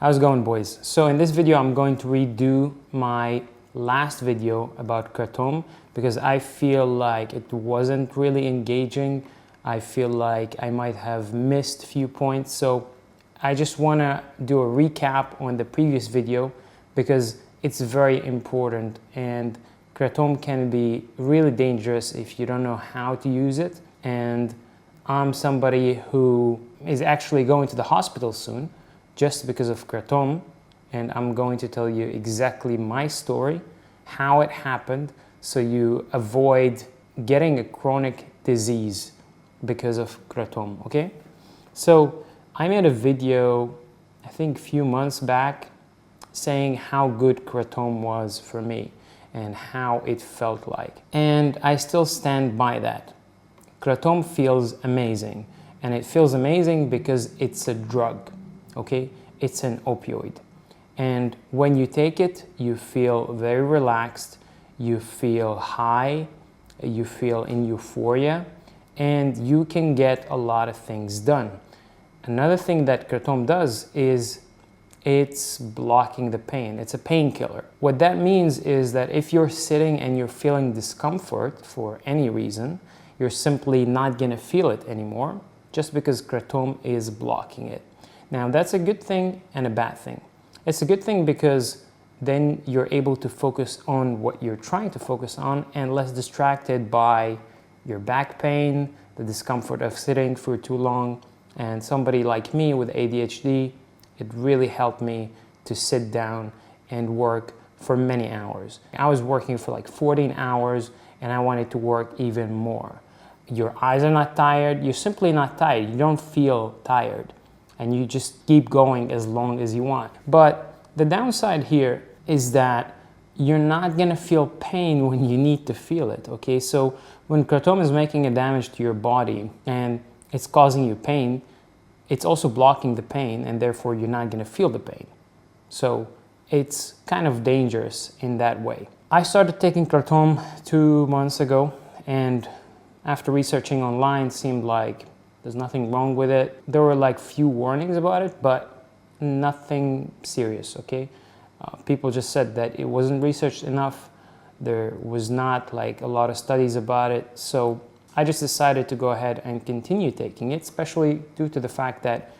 How's it going, boys? So in this video I'm going to redo my last video about Kratom because I feel like it wasn't really engaging. I feel like I might have missed a few points, so I just want to do a recap on the previous video because it's very important, and Kratom can be really dangerous if you don't know how to use it. And I'm somebody who is actually going to the hospital soon just because of Kratom, and I'm going to tell you exactly my story, how it happened, so you avoid getting a chronic disease because of Kratom, okay? So I made a video, I think a few months back, saying how good Kratom was for me and how it felt like. And I still stand by that. Kratom feels amazing, and it feels amazing because it's a drug. Okay, it's an opioid, and when you take it you feel very relaxed, you feel high, you feel in euphoria, and you can get a lot of things done. Another thing that Kratom does is it's blocking the pain. It's a painkiller. What that means is that if you're sitting and you're feeling discomfort for any reason, you're simply not gonna feel it anymore just because Kratom is blocking it. Now that's a good thing and a bad thing. It's a good thing because then you're able to focus on what you're trying to focus on and less distracted by your back pain, the discomfort of sitting for too long. And somebody like me with ADHD, it really helped me to sit down and work for many hours. I was working for like 14 hours and I wanted to work even more. Your eyes are not tired, you're simply not tired, you don't feel tired, and you just keep going as long as you want. But the downside here is that you're not gonna feel pain when you need to feel it, okay? So when Kratom is making a damage to your body and it's causing you pain, it's also blocking the pain, and therefore you're not gonna feel the pain. So it's kind of dangerous in that way. I started taking Kratom 2 months ago, and after researching online, it seemed like there's nothing wrong with it. There were like few warnings about it, but nothing serious, okay? People just said that it wasn't researched enough. There was not like a lot of studies about it. So I just decided to go ahead and continue taking it, especially due to the fact that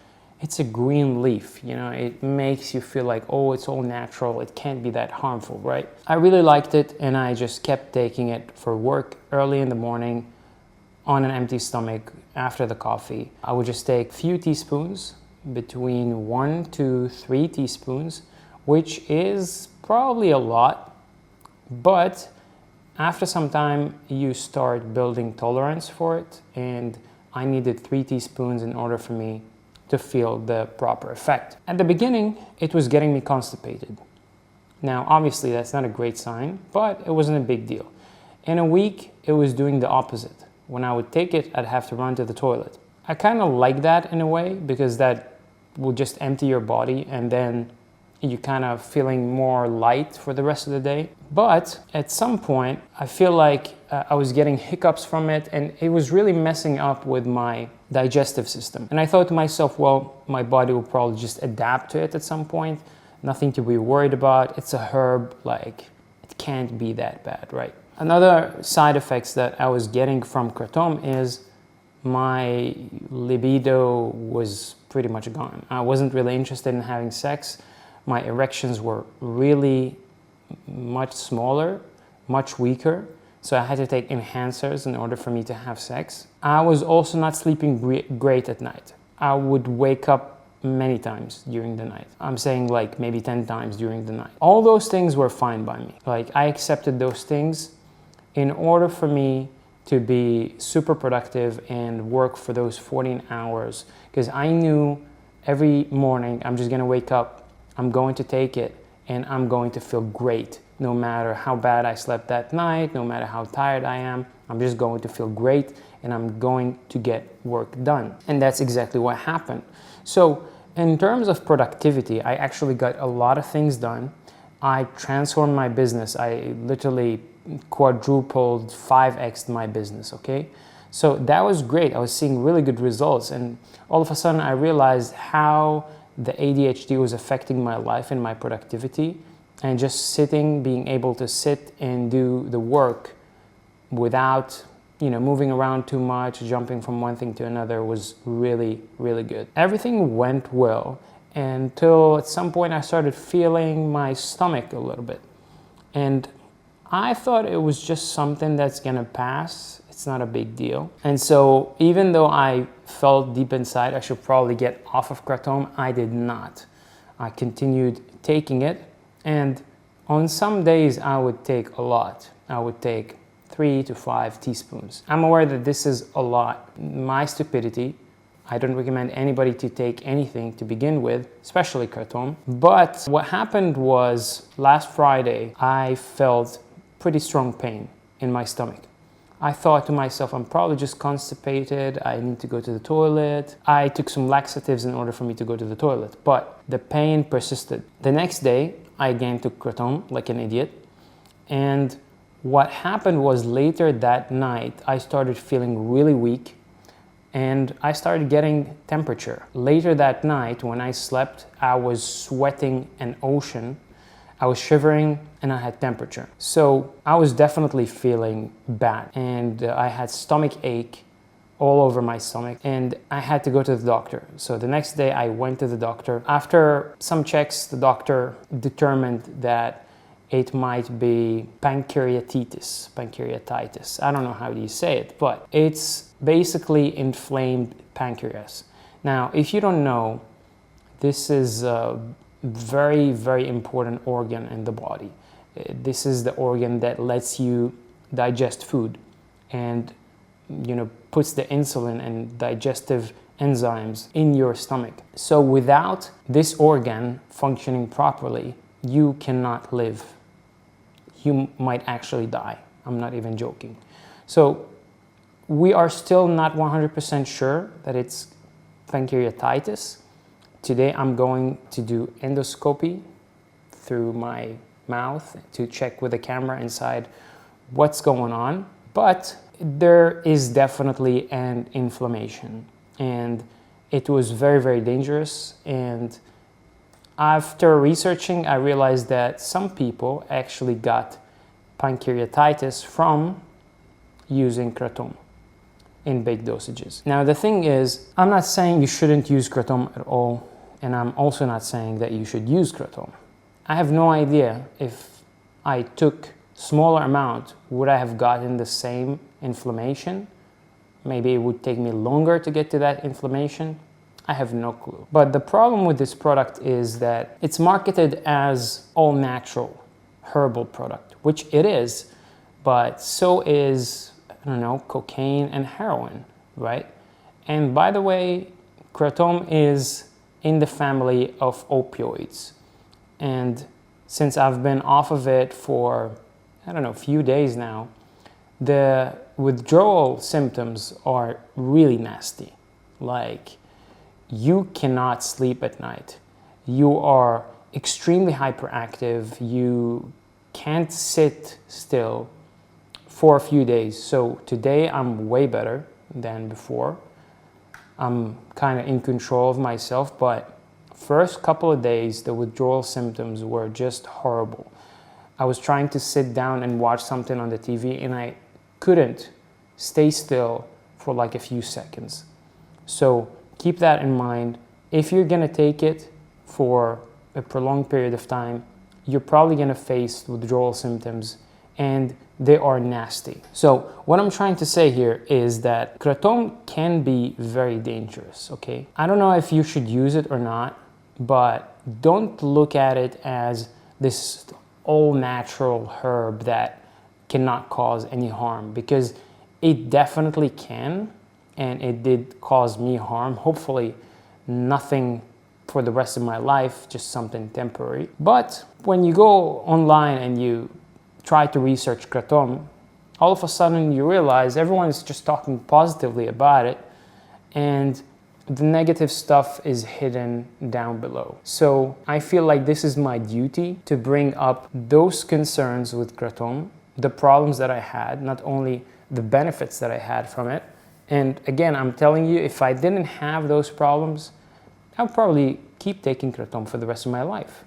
it's a green leaf, you know, it makes you feel like, oh, it's all natural, it can't be that harmful, right? I really liked it, and I just kept taking it for work early in the morning on an empty stomach after the coffee. I would just take a few teaspoons, between 1 to 3 teaspoons, which is probably a lot, but after some time you start building tolerance for it, and I needed 3 teaspoons in order for me to feel the proper effect. At the beginning, it was getting me constipated. Now, obviously that's not a great sign, but it wasn't a big deal. In a week, it was doing the opposite. When I would take it, I'd have to run to the toilet. I kind of like that in a way because that will just empty your body, and then you kind of feeling more light for the rest of the day. But at some point, I feel like I was getting hiccups from it, and it was really messing up with my digestive system. And I thought to myself, well, my body will probably just adapt to it at some point. Nothing to be worried about. It's a herb, like it can't be that bad, right? Another side effects that I was getting from Kratom is my libido was pretty much gone. I wasn't really interested in having sex. My erections were really much smaller, much weaker, so I had to take enhancers in order for me to have sex. I was also not sleeping great at night. I would wake up many times during the night. I'm saying like maybe 10 times during the night. All those things were fine by me. Like I accepted those things in order for me to be super productive and work for those 14 hours, because I knew every morning I'm just gonna wake up, I'm going to take it, and I'm going to feel great. No matter how bad I slept that night, no matter how tired I am, I'm just going to feel great, and I'm going to get work done. And that's exactly what happened. So in terms of productivity, I actually got a lot of things done. I transformed my business. I literally quadrupled, 5x'd my business, okay? So that was great. I was seeing really good results, and all of a sudden I realized how the ADHD was affecting my life and my productivity, and just sitting, being able to sit and do the work without, moving around too much, jumping from one thing to another, was really, really good. Everything went well until at some point I started feeling my stomach a little bit. And I thought it was just something that's gonna pass. It's not a big deal. And so even though I felt deep inside I should probably get off of Kratom, I did not. I continued taking it, and on some days I would take a lot. I would take 3 to 5 teaspoons. I'm aware that this is a lot. My stupidity. I don't recommend anybody to take anything to begin with, especially Kratom. But what happened was last Friday, I felt pretty strong pain in my stomach. I thought to myself, I'm probably just constipated. I need to go to the toilet. I took some laxatives in order for me to go to the toilet, but the pain persisted. The next day, I again took Kratom like an idiot. And what happened was later that night, I started feeling really weak, and I started getting temperature. Later that night, when I slept, I was sweating an ocean. I was shivering and I had temperature. So I was definitely feeling bad, and I had stomach ache all over my stomach, and I had to go to the doctor. So the next day I went to the doctor. After some checks, the doctor determined that it might be pancreatitis. I don't know how do you say it, but it's basically inflamed pancreas. Now, if you don't know, this is a very, very important organ in the body. This is the organ that lets you digest food and, puts the insulin and digestive enzymes in your stomach. So without this organ functioning properly, you cannot live. You might actually die. I'm not even joking. So we are still not 100% sure that it's pancreatitis. Today I'm going to do endoscopy through my mouth to check with the camera inside what's going on. But there is definitely an inflammation, and it was very, very dangerous. And after researching, I realized that some people actually got pancreatitis from using Kratom in big dosages. Now, the thing is, I'm not saying you shouldn't use Kratom at all, and I'm also not saying that you should use Kratom. I have no idea if I took smaller amount, would I have gotten the same inflammation? Maybe it would take me longer to get to that inflammation. I have no clue. But the problem with this product is that it's marketed as all natural herbal product, which it is, but so is, cocaine and heroin, right? And by the way, Kratom is in the family of opioids. And since I've been off of it for, a few days now, the withdrawal symptoms are really nasty. Like, you cannot sleep at night. You are extremely hyperactive. You can't sit still for a few days. So today I'm way better than before. I'm kind of in control of myself, but first couple of days, the withdrawal symptoms were just horrible. I was trying to sit down and watch something on the TV, and I couldn't stay still for like a few seconds. So keep that in mind. If you're gonna take it for a prolonged period of time, you're probably gonna face withdrawal symptoms, and they are nasty. So what I'm trying to say here is that Kratom can be very dangerous, okay? I don't know if you should use it or not, but don't look at it as this all-natural herb that cannot cause any harm, because it definitely can, and it did cause me harm. Hopefully nothing for the rest of my life, just something temporary. But when you go online and you try to research Kratom, all of a sudden you realize everyone's just talking positively about it, and the negative stuff is hidden down below. So I feel like this is my duty to bring up those concerns with Kratom, the problems that I had, not only the benefits that I had from it. And again, I'm telling you, if I didn't have those problems, I'll probably keep taking Kratom for the rest of my life.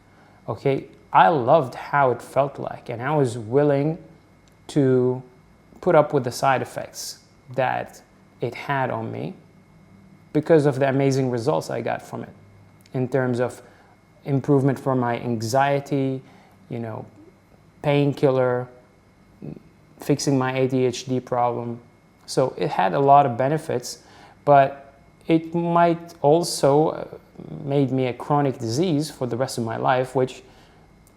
Okay, I loved how it felt like, and I was willing to put up with the side effects that it had on me because of the amazing results I got from it in terms of improvement for my anxiety, painkiller, fixing my ADHD problem. So it had a lot of benefits, but it might also made me a chronic disease for the rest of my life, which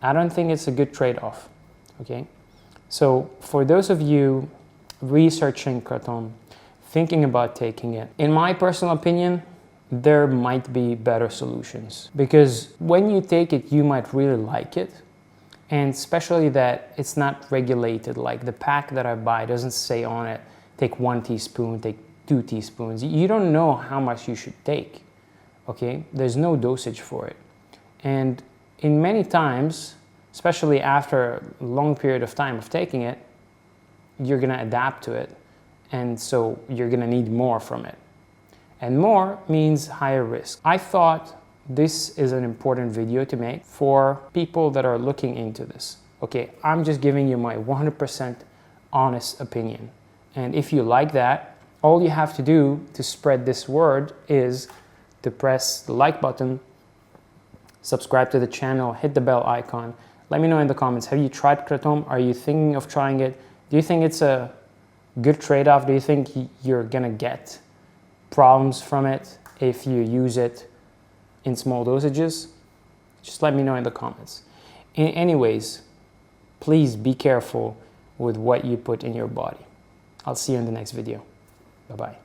I don't think it's a good trade-off, okay? So for those of you researching Kratom, thinking about taking it, in my personal opinion, there might be better solutions, because when you take it, you might really like it, and especially that it's not regulated. Like the pack that I buy doesn't say on it, take 1 teaspoon, take 2 teaspoons. You don't know how much you should take, okay? There's no dosage for it. And in many times, especially after a long period of time of taking it, you're gonna adapt to it. And so you're gonna need more from it. And more means higher risk. I thought this is an important video to make for people that are looking into this. Okay, I'm just giving you my 100% honest opinion. And if you like that, all you have to do to spread this word is to press the like button, subscribe to the channel, hit the bell icon. Let me know in the comments, have you tried Kratom? Are you thinking of trying it? Do you think it's a good trade-off? Do you think you're gonna get problems from it if you use it in small dosages? Just let me know in the comments. Anyways, please be careful with what you put in your body. I'll see you in the next video. Bye-bye.